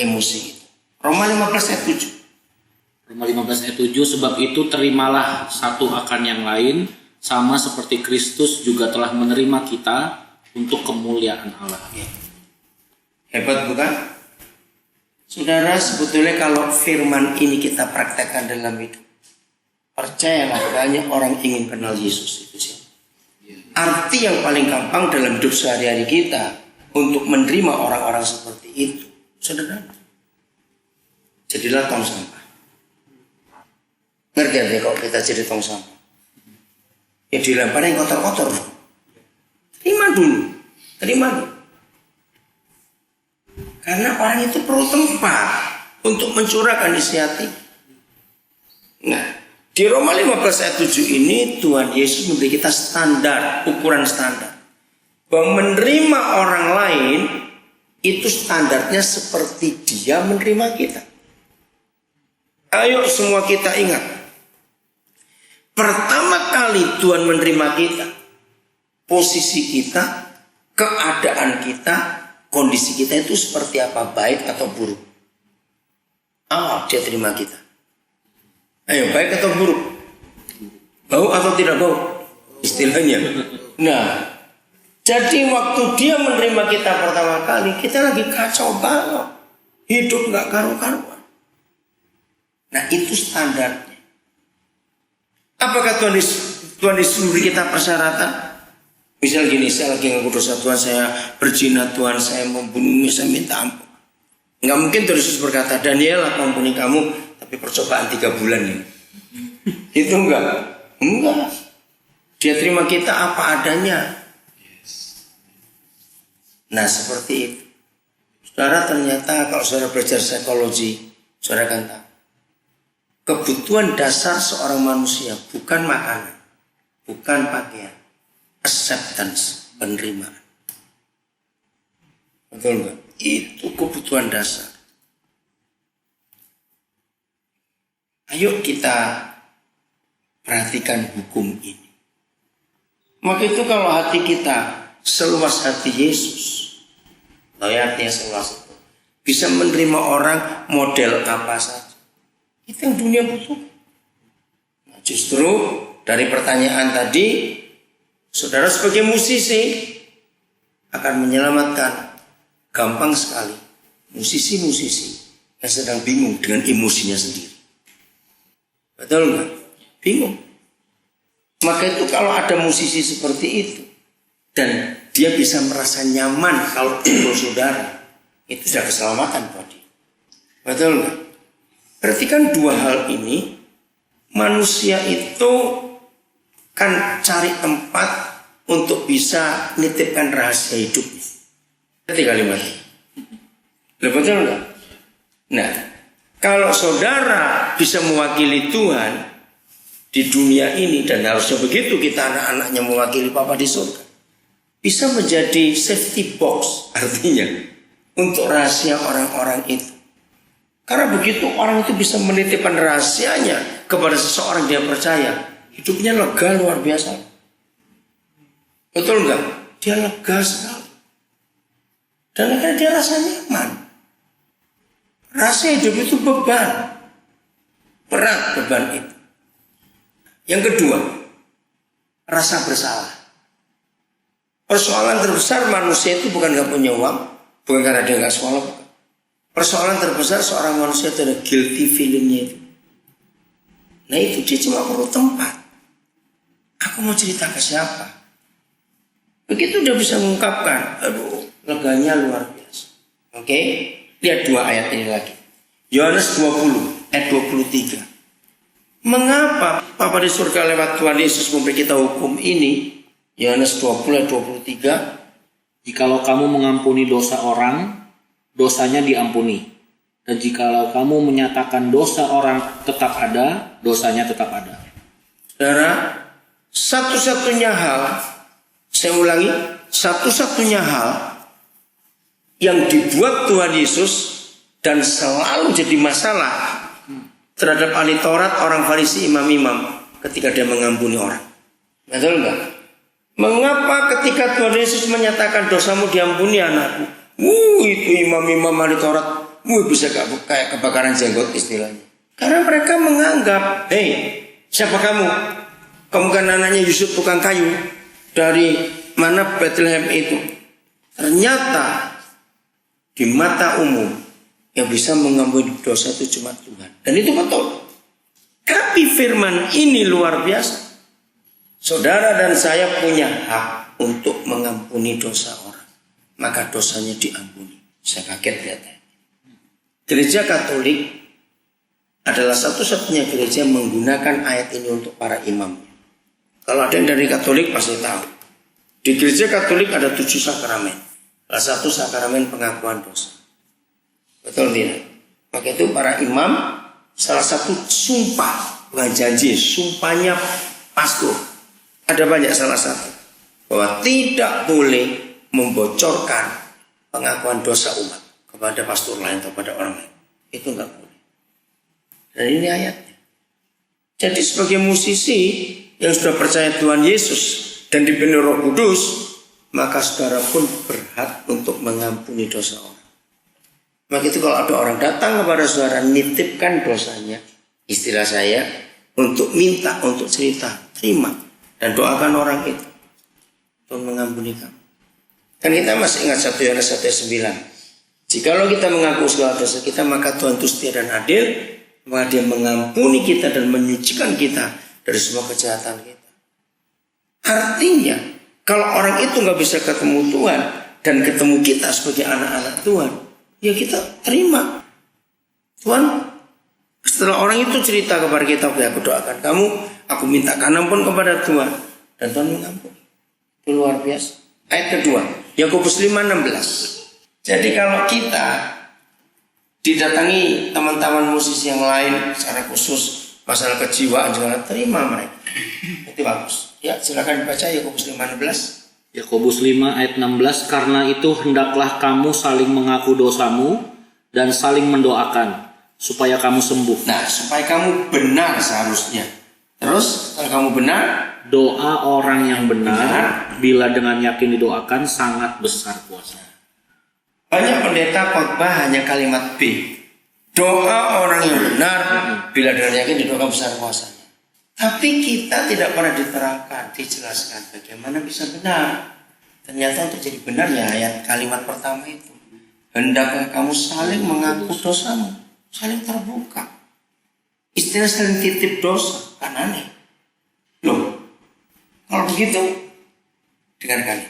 emosi itu. Roma 15 ayat 7. Roma 15 ayat 7, sebab itu terimalah satu akan yang lain, sama seperti Kristus juga telah menerima kita untuk kemuliaan Allah. Hebat bukan? Saudara, sebetulnya kalau firman ini kita praktekkan dalam hidup, percayalah banyak orang ingin kenal Yesus itu sih. Arti yang paling gampang dalam hidup sehari-hari kita untuk menerima orang-orang seperti itu, saudara, jadilah tong sampah. Ngerti ya kalau kita jadi tong sampah? Ya dilempar yang kotor-kotor. Terima dulu. Karena orang itu perlu tempat untuk mencurahkan isi hati. Nah, di Roma 15 ayat 7 ini Tuhan Yesus memberi kita standar, ukuran standar. Bahwa menerima orang lain itu standarnya seperti dia menerima kita. Ayo semua kita ingat. Pertama kali Tuhan menerima kita, posisi kita, keadaan kita, kondisi kita itu seperti apa, baik atau buruk. Dia terima kita. Ayo, baik atau buruk? Bau atau tidak bau? Istilahnya. Nah, jadi waktu dia menerima kita pertama kali, kita lagi kacau banget. Hidup gak karu-karuan. Nah, itu standarnya. Apakah Tuhan Yesus memberi kita persyaratan? Misal gini, saya lagi ngaku dosa Tuhan, saya berzina Tuhan, saya membunuhnya, saya minta ampun. Enggak mungkin Tuhan Yesus berkata, Daniel aku ampuni kamu, tapi percobaan 3 bulan ini. Itu enggak. Dia terima kita apa adanya. Nah seperti itu. Saudara, ternyata kalau saudara belajar psikologi, saudara akan tahu. Kebutuhan dasar seorang manusia bukan makanan, bukan pakaian, acceptance, penerimaan. Betul nggak? Itu kebutuhan dasar. Ayo kita perhatikan hukum ini. Maka itu kalau hati kita seluas hati Yesus, artinya seluas itu, bisa menerima orang model apa saja. Itu yang dunia butuh. Nah, justru dari pertanyaan tadi, saudara sebagai musisi akan menyelamatkan gampang sekali musisi-musisi yang sedang bingung dengan emosinya sendiri. Betul nggak? Bingung. Maka itu kalau ada musisi seperti itu dan dia bisa merasa nyaman kalau ikut saudara, itu sudah keselamatan buat dia. Betul nggak? Berarti kan dua hal ini, manusia itu kan cari tempat untuk bisa nitipkan rahasia hidupnya. Ngerti kalimatnya? Betul nggak? Nah, kalau saudara bisa mewakili Tuhan di dunia ini, dan harusnya begitu kita anak-anaknya mewakili Bapa di surga, bisa menjadi safety box, artinya untuk rahasia orang-orang itu. Karena begitu orang itu bisa menitipkan rahasianya kepada seseorang dia percaya, hidupnya lega luar biasa. Betul nggak? Dia lega sekali. Dan akhirnya dia rasa nyaman. Rasa hidup itu beban. Berat beban itu. Yang kedua, rasa bersalah. Persoalan terbesar manusia itu bukan gak punya uang, bukan karena dia gak sekolah. Persoalan terbesar seorang manusia itu ada guilty feelingnya itu. Nah itu dia cuma perlu tempat. Aku mau cerita ke siapa? Begitu dia bisa mengungkapkan, aduh leganya luar biasa. Oke, lihat dua ayat ini lagi. Yohanes 20 ayat 23. Mengapa Bapa di surga lewat Tuhan Yesus memberi kita hukum ini? Yohanes 20 ayat 23. Jikalau kamu mengampuni dosa orang, dosanya diampuni. Dan jikalau kamu menyatakan dosa orang tetap ada, dosanya tetap ada. Saudara, satu-satunya hal, saya ulangi, satu-satunya hal yang dibuat Tuhan Yesus dan selalu jadi masalah terhadap ahli Taurat, orang Farisi, imam-imam ketika dia mengampuni orang. Betul enggak? Mengapa ketika Tuhan Yesus menyatakan dosamu diampuni anakku, itu imam-imam ahli Taurat bisa kayak kebakaran jenggot istilahnya. Karena mereka menganggap, hei, siapa kamu? Kamu kan anaknya Yusuf tukang kayu. Dari mana Bethlehem itu? Ternyata di mata umum yang bisa mengampuni dosa itu cuma Tuhan. Dan itu betul. Tapi firman ini luar biasa. Saudara dan saya punya hak untuk mengampuni dosa orang. Maka dosanya diampuni. Saya kaget lihatnya. Gereja Katolik adalah satu-satunya gereja yang menggunakan ayat ini untuk para imamnya. Kalau ada yang dari Katolik pasti tahu. Di gereja Katolik ada 7 sakramen. Salah satu sakramen pengakuan dosa. Betul tidak? Maka itu para imam salah satu sumpah, bukan janji, sumpahnya pastor. Ada banyak salah satu bahwa tidak boleh membocorkan pengakuan dosa umat kepada pastor lain atau pada orang lain. Itu enggak boleh. Dan ini ayatnya. Jadi sebagai musisi yang sudah percaya Tuhan Yesus dan dipenuhi Roh Kudus, maka saudara pun berhak untuk mengampuni dosa orang. Maka itu kalau ada orang datang kepada saudara nitipkan dosanya, istilah saya, untuk minta, untuk cerita, terima dan doakan orang itu untuk mengampuni kamu. Dan kita masih ingat 1 Yohanes 1:9. Jikalau kita mengaku segala dosa kita, maka Tuhan itu setia dan adil, maka Dia mengampuni kita dan menyucikan kita dari semua kejahatan kita. Artinya, kalau orang itu nggak bisa ketemu Tuhan dan ketemu kita sebagai anak-anak Tuhan, ya kita terima. Tuhan, setelah orang itu cerita kepada kita, aku doakan kamu, aku mintakan ampun kepada Tuhan, dan Tuhan mengampuni. Itu luar biasa. Ayat kedua, Yakobus 5:16. Jadi kalau kita didatangi teman-teman musisi yang lain secara khusus masalah kejiwaan, jangan terima mereka. Itu bagus. Ya, silakan baca Yakobus 5:16. Yakobus 5 ayat 16, karena itu hendaklah kamu saling mengaku dosamu dan saling mendoakan supaya kamu sembuh. Nah, supaya kamu benar seharusnya. Terus, kalau kamu benar, Doa orang yang benar bila dengan yakin didoakan sangat besar kuasa. banyak pendeta khotbah hanya kalimat B. Doa orang yang benar bila dengan yakin didoakan besar kuasanya. Tapi kita tidak pernah diterangkan, dijelaskan bagaimana bisa benar. Ternyata untuk jadi benar ya ayat kalimat pertama itu. Hendaklah kamu saling mengaku dosamu, saling terbuka. Istilah saling titip dosa, kan aneh. Loh, kalau begitu, dengarkan.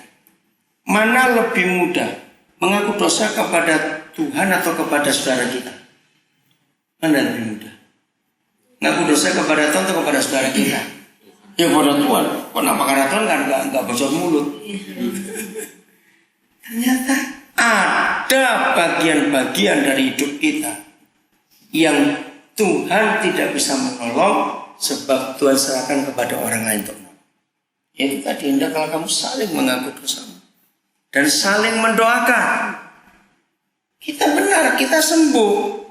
Mana lebih mudah mengaku dosa kepada Tuhan atau kepada saudara kita? Mana lebih mudah? Mengaku dosa kepada Tuhan atau kepada saudara kita? Ya kepada Tuhan. Kenapa? Karena Tuhan kan nggak bocor mulut. Ternyata ada bagian-bagian dari hidup kita yang Tuhan tidak bisa menolong sebab Tuhan serahkan kepada orang lain untuk menolong. Itu tadi, hendaklah kamu saling mengaku dosamu dan saling mendoakan. Kita benar, kita sembuh.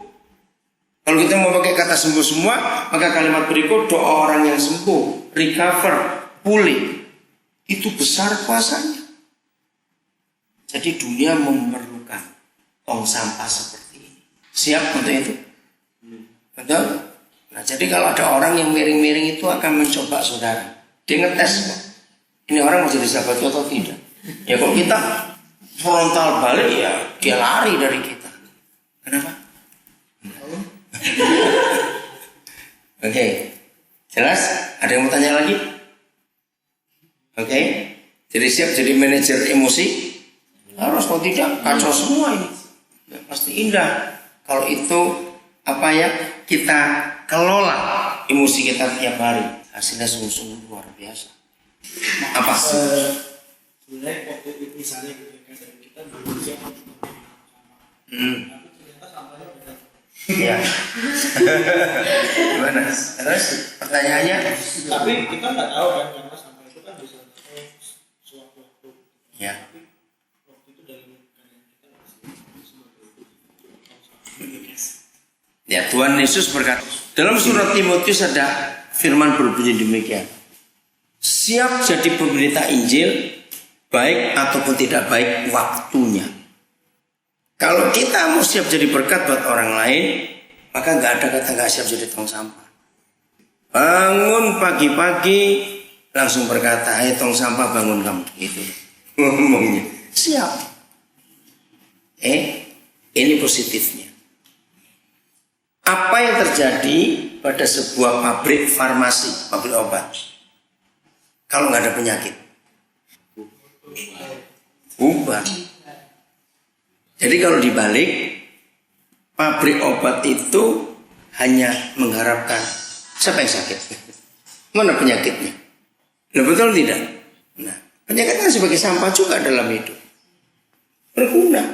Kalau kita mau pakai kata sembuh semua, maka kalimat berikut doa orang yang sembuh, recover, pulih, itu besar kuasanya. Jadi dunia memerlukan tong sampah seperti ini. Siap untuk itu? Betul? Nah, jadi kalau ada orang yang miring-miring itu akan mencoba saudara. Dia ngetes kok. Ini orang mau jadi sahabatku atau tidak? Ya kalau kita frontal balik ya dia lari dari kita. Kenapa? Oke. Jelas? Ada yang mau tanya lagi? Oke. Jadi siap jadi manajer emosi? Harus, kalau tidak kacau semua ini. Ya, pasti indah. Kalau itu kita kelola emosi kita tiap hari, hasilnya sungguh-sungguh luar biasa. Apa? Sebenarnya waktu misalnya dari kita berusaha untuk tapi ternyata sampahnya beda. Ya. Gimana? Terus pertanyaannya? Tapi kita nggak tahu kan, karena sampah itu kan bisa sewaktu-waktu. Ya. Tapi waktu itu dari keadaan kita Ya, Tuhan Yesus berkata dalam surat Timotius ada firman berbunyi demikian. Siap jadi pemberita Injil, baik ataupun tidak baik waktunya. Kalau kita mau siap jadi berkat buat orang lain, maka nggak ada kata nggak siap jadi tong sampah. Bangun pagi-pagi langsung berkata, "Hai tong sampah, bangun kamu." Gitu ngomongnya. Siap. Ini positifnya. Apa yang terjadi pada sebuah pabrik farmasi, pabrik obat? Kalau nggak ada penyakit, bubar. Jadi kalau dibalik, pabrik obat itu hanya mengharapkan siapa yang sakit, mana penyakitnya. Nah, betul tidak? Nah, penyakit kan sebagai sampah juga dalam hidup, berguna.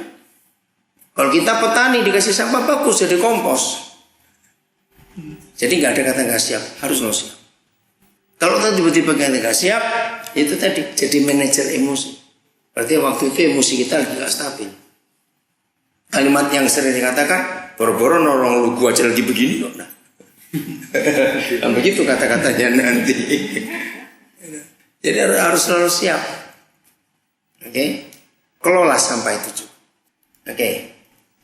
Kalau kita petani dikasih sampah bagus jadi kompos. Jadi nggak ada kata nggak siap, harus lo siap. Kalau tiba-tiba kita nggak siap, itu tadi jadi manajer emosi. Berarti waktu itu emosi kita lagi nggak stabil. Kalimat yang sering dikatakan, boro-boro nolong lu gua aja lagi begini kok. Nah, begitu kata-katanya nanti. Jadi harus selalu siap. Oke, kelola sampah itu juga. Oke,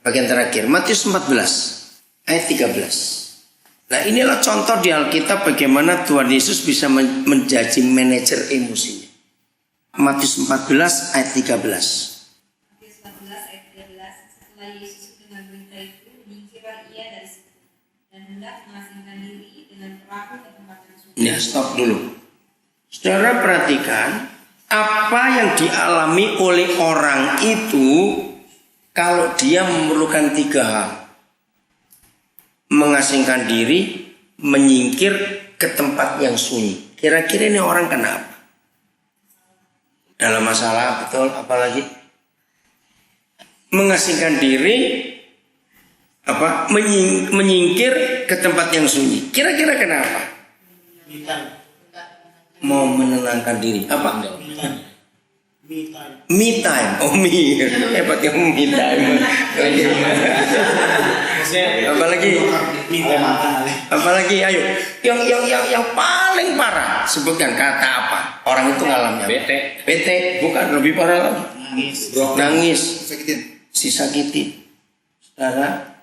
bagian terakhir Matius 14 ayat 13. Nah, inilah contoh di Alkitab bagaimana Tuhan Yesus bisa menjadi manajer emosinya. Matius 14 ayat 13. Matius 14 ayat 13. Setelah Yesus dengan berita itu menyingkirlah ia dari situ dan hendak mengasingkan diri dengan perahu ke tempat yang sunyi. Ya, stop dulu. Saudara perhatikan apa yang dialami oleh orang itu kalau dia memerlukan 3 hal. Mengasingkan diri, menyingkir ke tempat yang sunyi. Kira-kira ini orang kenapa? Dalam masalah, betul, apalagi mengasingkan diri, menyingkir ke tempat yang sunyi. Kira-kira kenapa? Mau menenangkan diri. Apa? Me time. Oh, hebat ya, me time. Apalagi ayo. Yang paling parah, sebutkan kata apa? Orang itu ngalamnya bete, bukan, lebih parah lagi. Nangis. Disakitin. Saudara,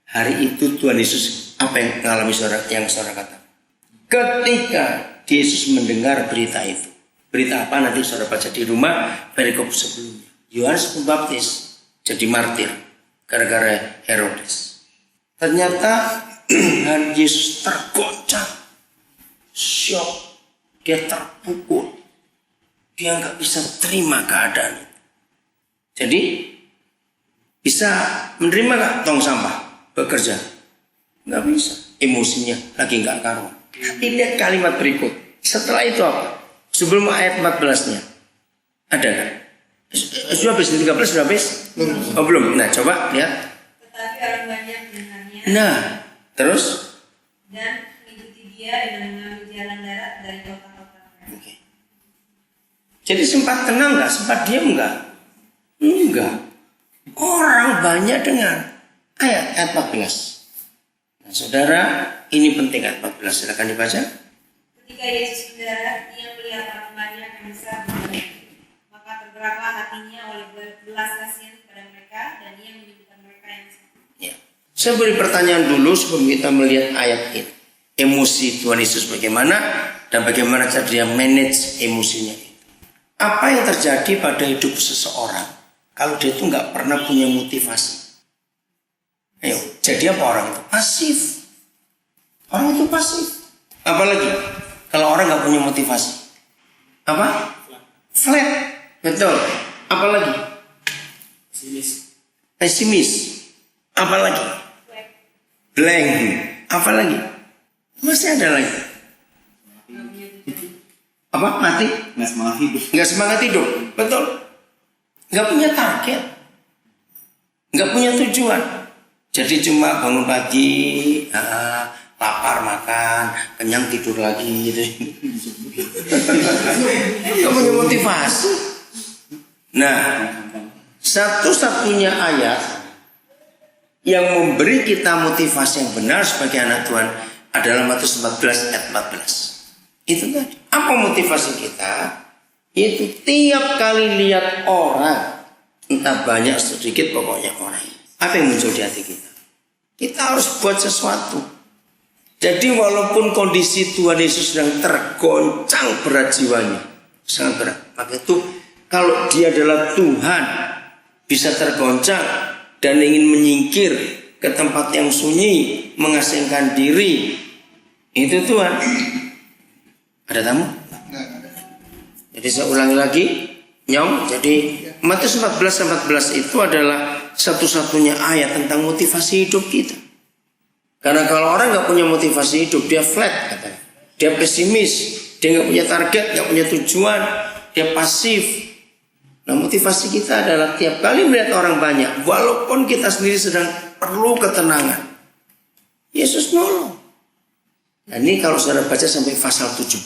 hari itu Tuhan Yesus apa yang mengalami yang saudara kata? Ketika Yesus mendengar berita itu. Berita apa nanti saudara baca di rumah perikop sebelumnya. Yohanes Pembaptis jadi martir gara-gara Herodes. Ternyata Yesus tergoncang, syok, dia terpukul, dia nggak bisa terima keadaan itu. Jadi bisa menerima nggak tong sampah bekerja? Nggak bisa, emosinya lagi nggak karuan. Tapi lihat kalimat berikut. Setelah itu apa? Sebelum ayat 14-nya ada kan? Sudah habis 13 sudah habis? Oh belum. Nah coba lihat. Tetapi orang banyak mendengarnya. Nah terus? Dan mengikuti dia dengan mengambil jalan darat dari kota-kota mereka. Okay. Jadi sempat tenang nggak? Sempat diam nggak? Enggak. Orang banyak dengar ayat 14. Nah saudara, ini penting ayat 14. Silakan dibaca. Ketika Yesus mendarat, ia melihat orang banyak yang besar berjamaah. Maka tergeraklah hatinya oleh belas kasihan kepada mereka, dan ia menyembuhkan mereka yang sakit. Ya. Saya beri pertanyaan dulu sebelum kita melihat ayat ini. Emosi Tuhan Yesus bagaimana dan bagaimana cara dia manage emosinya itu. Apa yang terjadi pada hidup seseorang kalau dia itu nggak pernah punya motivasi? Ayo, jadi apa orang itu? Pasif. Orang itu pasif. Apalagi kalau orang nggak punya motivasi, apa? Flat, betul. Apalagi? Pesimis. Apalagi? Blank. Apalagi? Masih ada lagi. Apa? Mati? Nggak semangat hidup. Betul. Nggak punya target. Nggak punya tujuan. Jadi cuma bangun pagi, lapar makan, kenyang tidur lagi gitu. Nggak punya motivasi. Nah, satu-satunya ayat yang memberi kita motivasi yang benar sebagai anak Tuhan adalah Matius 14 ayat 14. Itu tadi. Apa motivasi kita? Itu tiap kali lihat orang, entah banyak sedikit pokoknya orang. Apa yang muncul di hati kita? Kita harus buat sesuatu. Jadi walaupun kondisi Tuhan Yesus sedang tergoncang berat jiwanya, sangat berat. Maka itu kalau dia adalah Tuhan, bisa tergoncang dan ingin menyingkir ke tempat yang sunyi, mengasingkan diri, itu Tuhan. Ada tamu? Jadi saya ulangi lagi, nyong. Jadi Matius 14 itu adalah satu-satunya ayat tentang motivasi hidup kita. Karena kalau orang nggak punya motivasi hidup, dia flat katanya. Dia pesimis, dia nggak punya target, nggak punya tujuan, dia pasif. Nah motivasi kita adalah tiap kali melihat orang banyak, walaupun kita sendiri sedang perlu ketenangan, Yesus nolong. Nah ini kalau saudara baca sampai pasal 17,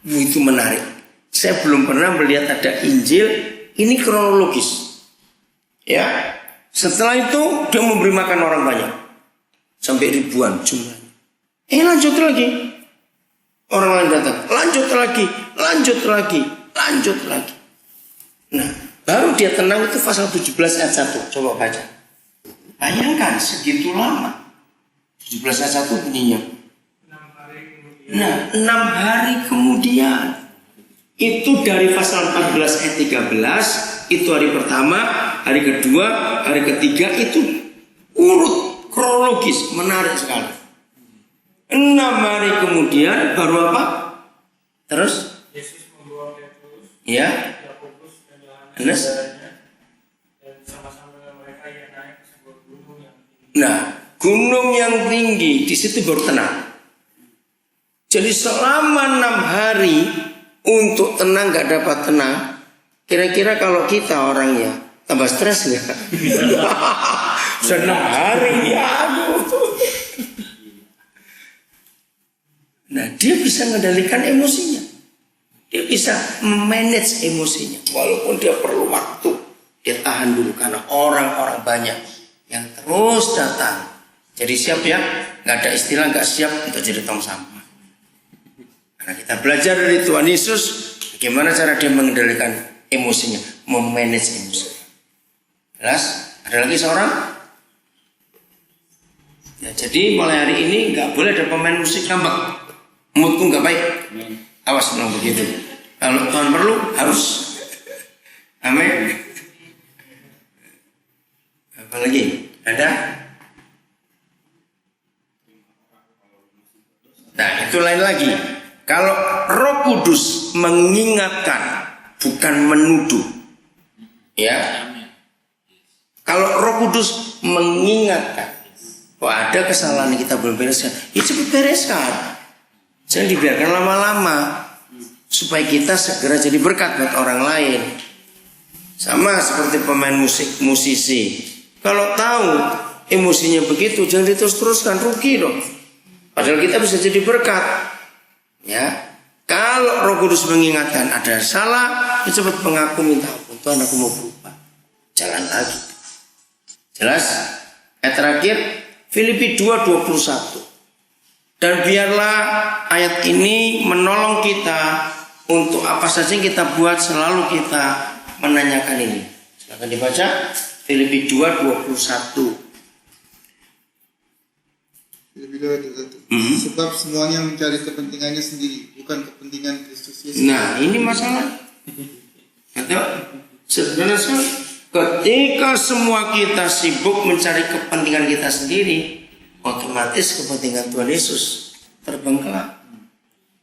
itu menarik. Saya belum pernah melihat ada Injil ini kronologis. Ya, setelah itu dia memberi makan orang banyak sampai ribuan jumlahnya. Lanjut lagi, orang lain datang, lanjut lagi. Nah, baru dia tenang itu pasal 17 ayat 1. Coba baca. Bayangkan segitu lama. 17 ayat 1 bunyinya. 6 hari kemudian. Itu dari pasal 14 ayat 13. Itu hari pertama, hari kedua, hari ketiga. Itu urut kronologis, menarik sekali. 6 hari kemudian baru apa? Terus? Yesus membawa Petrus, Ya. Yakobus dan Yohanes, dan sama-sama dengan mereka ia naik ke sebuah gunung yang tinggi. nah, gunung yang tinggi di situ baru tenang. Jadi selama 6 hari untuk tenang gak dapat tenang. Kira-kira kalau kita orangnya Tambah stres nggak? Sudah 6 hari ya. Nah, dia bisa mengendalikan emosinya. Dia bisa manage emosinya. Walaupun dia perlu waktu, dia tahan dulu karena orang-orang banyak yang terus datang. Jadi siap ya, nggak ada istilah nggak siap untuk jadi tong sampah. Karena kita belajar dari Tuhan Yesus, bagaimana cara dia mengendalikan emosinya, memanage emosinya. Jelas? Ada lagi seorang? Ya, jadi mulai hari ini nggak boleh ada pemain musik ngambek. Moodku nggak baik. Awas bilang begitu. Kalau Tuhan perlu harus. Amin. Apa lagi? Ada? Nah, itu lain lagi. Kalau Roh Kudus mengingatkan, bukan menuduh. Ya. Kalau Roh Kudus mengingatkan, ada kesalahan yang kita belum bereskan, ya cepat bereskan. Jangan dibiarkan lama-lama, supaya kita segera jadi berkat buat orang lain. Sama seperti pemain musisi. Kalau tahu emosinya begitu, jangan diterus-teruskan, rugi dong. Padahal kita bisa jadi berkat. Ya, kalau Roh Kudus mengingatkan ada salah, ya cepat mengaku, minta ampun. Tuhan, aku mau berubah. Jalan lagi. Jelas? Ayat terakhir, Filipi 2:21. Dan biarlah ayat ini menolong kita untuk apa saja yang kita buat, selalu kita menanyakan ini. Silakan dibaca, Filipi 2:21. Filipi 2:21. Sebab semuanya mencari kepentingannya sendiri, bukan kepentingan Kristus Yesus. Nah, ini masalah. Atau sebenarnya ketika semua kita sibuk mencari kepentingan kita sendiri, otomatis kepentingan Tuhan Yesus terbengkalai.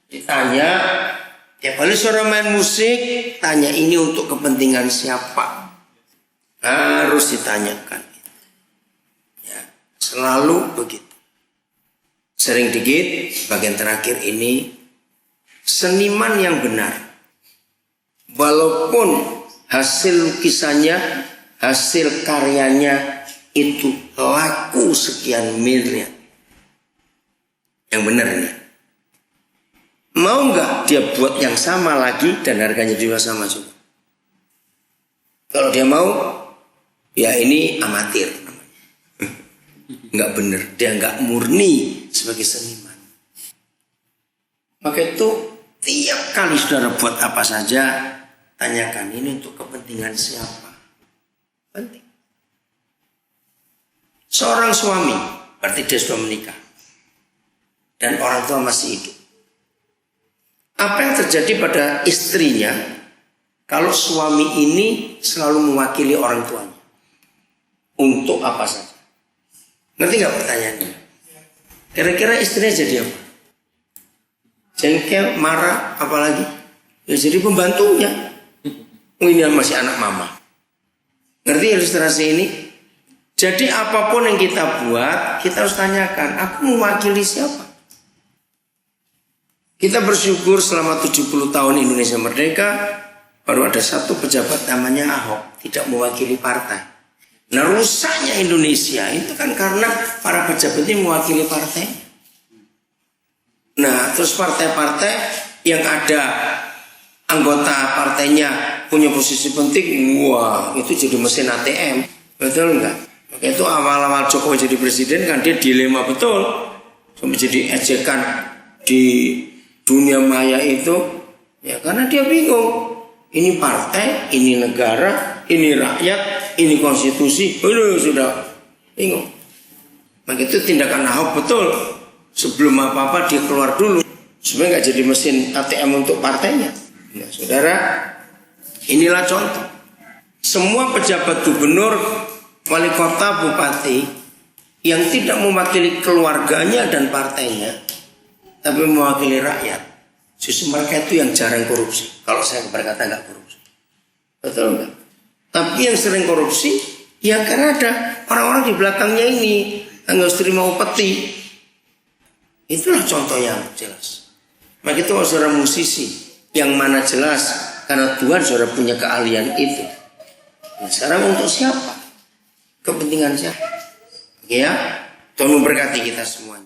Ditanya, tiap kali suara main musik, tanya ini untuk kepentingan siapa? Harus ditanyakan. Ya, selalu begitu. Sering dikit, bagian terakhir ini, seniman yang benar, walaupun hasil lukisannya, hasil karyanya itu laku sekian miliar. Yang benar ini. Mau nggak dia buat yang sama lagi dan harganya juga sama juga? Kalau dia mau, ya ini amatir namanya. Nggak benar, dia nggak murni sebagai seniman. Maka itu tiap kali saudara buat apa saja, tanyakan ini untuk kepentingan siapa? Penting. Seorang suami, berarti dia sudah menikah, dan orang tua masih hidup. Apa yang terjadi pada istrinya kalau suami ini selalu mewakili orang tuanya? Untuk apa saja? Ngerti nggak pertanyaannya? Kira-kira istrinya jadi apa? Jengkel, marah, apalagi? Ya jadi pembantunya. Ini masih anak mama. Ngerti ilustrasi ini? Jadi apapun yang kita buat, kita harus tanyakan, aku mewakili siapa? Kita bersyukur selama 70 tahun Indonesia merdeka, baru ada satu pejabat namanya Ahok, tidak mewakili partai. Nah, rusaknya Indonesia itu kan karena para pejabat ini mewakili partai. Nah, terus partai-partai yang ada anggota partainya punya posisi penting, wah itu jadi mesin ATM, betul nggak? Maka itu awal-awal Jokowi jadi presiden kan dia dilema betul, sampai jadi ejekan di dunia maya itu, ya karena dia bingung. Ini partai, ini negara, ini rakyat, ini konstitusi, sudah bingung. Maka itu tindakan Ahok betul. Sebelum apa-apa dia keluar dulu, supaya nggak jadi mesin ATM untuk partainya. Nah, saudara, inilah contoh. Semua pejabat gubernur, wali kota, bupati yang tidak mewakili keluarganya dan partainya, tapi mewakili rakyat, justru mereka itu yang jarang korupsi. Kalau saya berkata nggak korupsi, betul nggak? Tapi yang sering korupsi, ya karena ada orang-orang di belakangnya ini yang harus terima upeti. Itulah contoh yang jelas. Maka itu saudara musisi, yang mana jelas karena Tuhan saudara punya keahlian itu. Nah, sekarang untuk siapa? Kepentingan siapa? Oke ya, Tuhan memberkati kita semuanya.